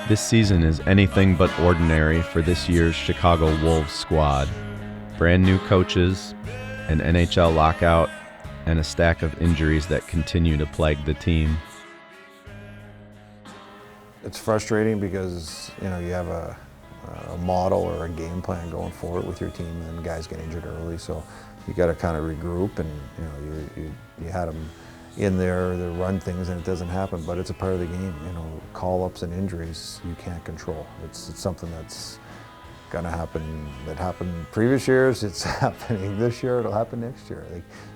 This season is anything but ordinary for this year's Chicago Wolves squad. Brand new coaches, an NHL lockout, and a stack of injuries that continue to plague the team. It's frustrating because you have a model or a game plan going forward with your team, and guys get injured early, so you got to kind of regroup. And you had them in there to run things, and it doesn't happen. But it's a part of the game. Call-ups and injuries you can't control. It's something that's going to happen. That happened previous years. It's happening this year. It'll happen next year.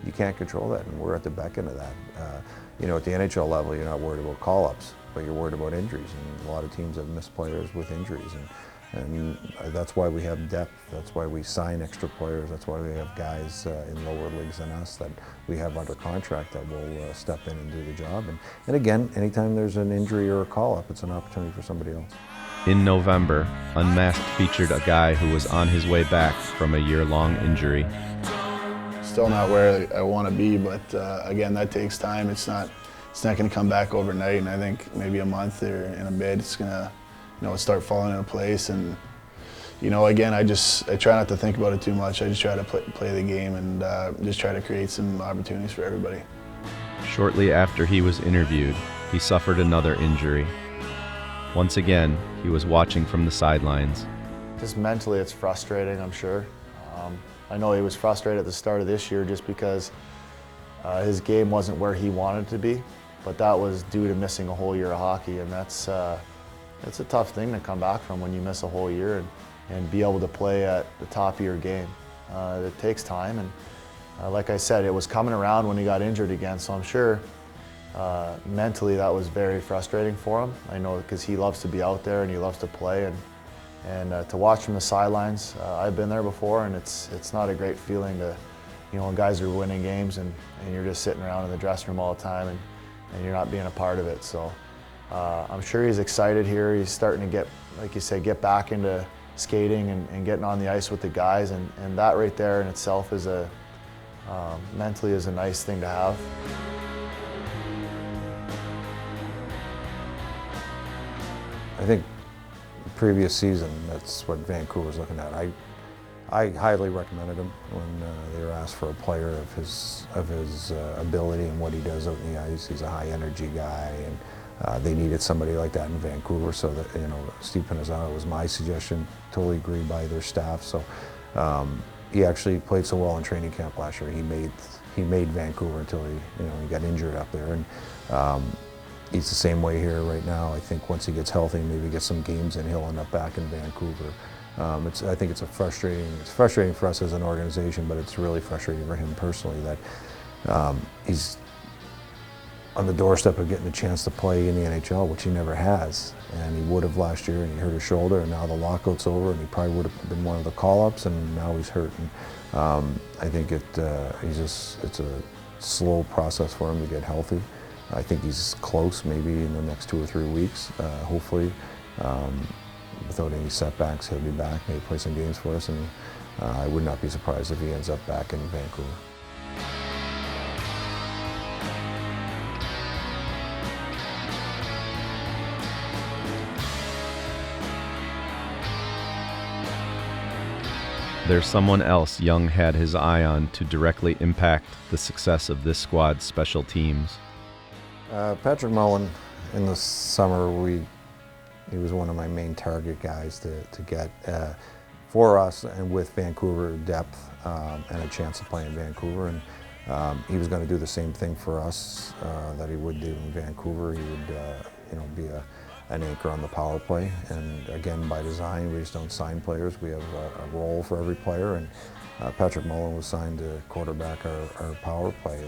You can't control that, and we're at the beck end of that. At the NHL level, you're not worried about call-ups, but you're worried about injuries, and a lot of teams have missed players with injuries, and that's why we have depth. That's why we sign extra players. That's why we have guys in lower leagues than us that we have under contract that will step in and do the job. And again, anytime there's an injury or a call-up, it's an opportunity for somebody else. In November, Unmasked featured a guy who was on his way back from a year-long injury. Still not where I want to be, but again, that takes time. It's not going to come back overnight, and I think maybe a month or in a bit, it's going to start falling into place. And again, I try not to think about it too much. I just try to play the game and just try to create some opportunities for everybody. Shortly after he was interviewed, he suffered another injury. Once again, he was watching from the sidelines. Just mentally, it's frustrating, I'm sure. I know he was frustrated at the start of this year just because his game wasn't where he wanted to be, but that was due to missing a whole year of hockey, and that's a tough thing to come back from when you miss a whole year and be able to play at the top of your game. It takes time, and like I said, it was coming around when he got injured again, so I'm sure mentally that was very frustrating for him. I know because he loves to be out there and he loves to play, and to watch from the sidelines, I've been there before, and it's not a great feeling to, when guys are winning games and you're just sitting around in the dressing room all the time and you're not being a part of it. So I'm sure he's excited here. He's starting to get, like you say, get back into skating and getting on the ice with the guys, and that right there in itself is mentally is a nice thing to have. I think the previous season, that's what Vancouver was looking at. I highly recommended him when they were asked for a player of his ability and what he does out in the ice. He's a high energy guy, and they needed somebody like that in Vancouver. So that Steve Pinizzano was my suggestion. Totally agreed by their staff. So he actually played so well in training camp last year. He made Vancouver until he got injured up there, and he's the same way here right now. I think once he gets healthy, maybe get some games in, he'll end up back in Vancouver. I think it's frustrating for us as an organization, but it's really frustrating for him personally that he's on the doorstep of getting a chance to play in the NHL, which he never has. And he would have last year, and he hurt his shoulder, and now the lockout's over, and he probably would have been one of the call-ups, and now he's hurt. And I think it's a slow process for him to get healthy. I think he's close, maybe in the next 2 or 3 weeks, hopefully. Without any setbacks, he'll be back, maybe play some games for us, and I would not be surprised if he ends up back in Vancouver. There's someone else Young had his eye on to directly impact the success of this squad's special teams. Patrick Mullen, in the summer, he was one of my main target guys to get for us, and with Vancouver depth and a chance to play in Vancouver. And he was going to do the same thing for us that he would do in Vancouver. He would be an anchor on the power play. And again, by design, we just don't sign players. We have a role for every player. And Patrick Mullen was signed to quarterback our power play.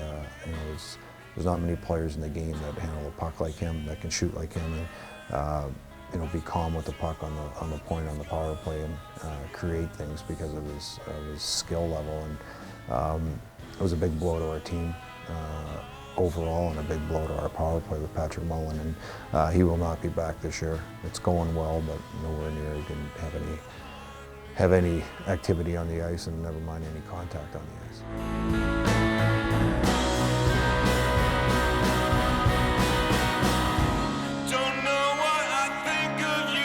There's not many players in the game that handle the puck like him, that can shoot like him, and be calm with the puck on the point on the power play, and create things because of his skill level. And it was a big blow to our team overall, and a big blow to our power play with Patrick Mullen. And he will not be back this year. It's going well, but nowhere near he can have any activity on the ice, and never mind any contact on the ice. Don't know what I think of you.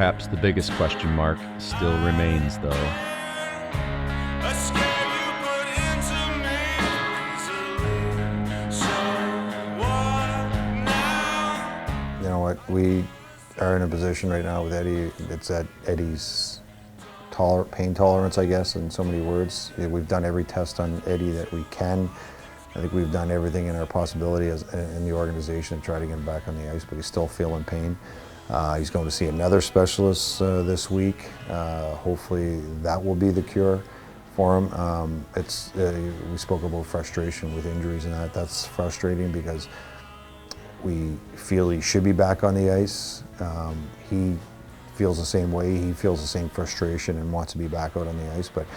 Perhaps the biggest question mark still remains, though. You know what, we are in a position right now with Eddie, it's at Eddie's pain tolerance, I guess, in so many words. We've done every test on Eddie that we can. I think we've done everything in our possibility in the organization to try to get him back on the ice, but he's still feeling pain. He's going to see another specialist this week. Hopefully that will be the cure for him. We spoke about frustration with injuries and that's frustrating because we feel he should be back on the ice. He feels the same way. He feels the same frustration and wants to be back out on the ice, but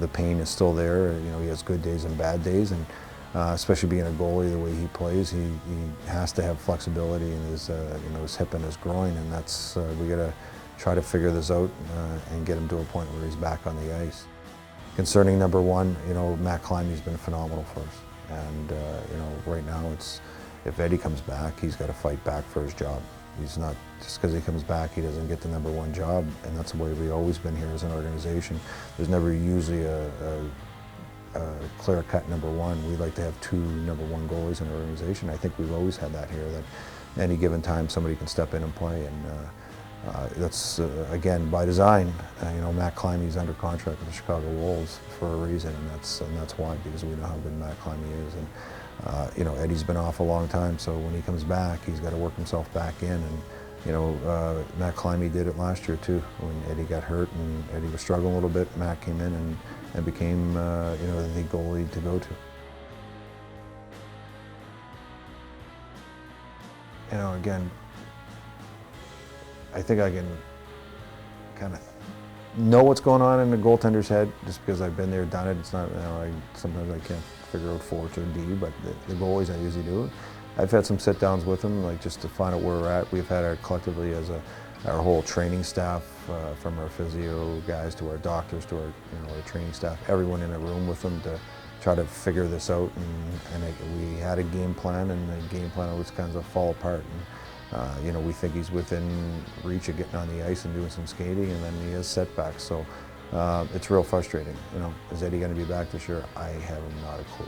the pain is still there. You know, he has good days and bad days, and especially being a goalie, the way he plays, he has to have flexibility in his, his hip and his groin, and that's we got to try to figure this out and get him to a point where he's back on the ice. Concerning number one, Matt Climby's been phenomenal for us, and right now it's if Eddie comes back, he's got to fight back for his job. He's not, just because he comes back, he doesn't get the number one job, and that's the way we've always been here as an organization. There's never usually a clear-cut number one. We like to have two number one goalies in our organization. I think we've always had that here, that any given time somebody can step in and play, and that's, again, by design. Matt Climby's under contract with the Chicago Wolves for a reason, and that's why, because we know how good Matt Climby is. And Eddie's been off a long time, so when he comes back, he's got to work himself back in. And Matt Climby did it last year too. When Eddie got hurt and Eddie was struggling a little bit, Matt came in and became the goalie to go to. Again, I think I can kind of know what's going on in the goaltender's head just because I've been there, done it. It's not, sometimes I can't figure out forwards or D, but the goalies I usually do. I've had some sit downs with them, like just to find out where we're at. We've had collectively as our whole training staff, from our physio guys to our doctors to our training staff, everyone in a room with them to try to figure this out. And we had a game plan, and the game plan always kind of fall apart. And we think he's within reach of getting on the ice and doing some skating, and then he has setbacks. So it's real frustrating. Is Eddie going to be back this year? I have not a clue.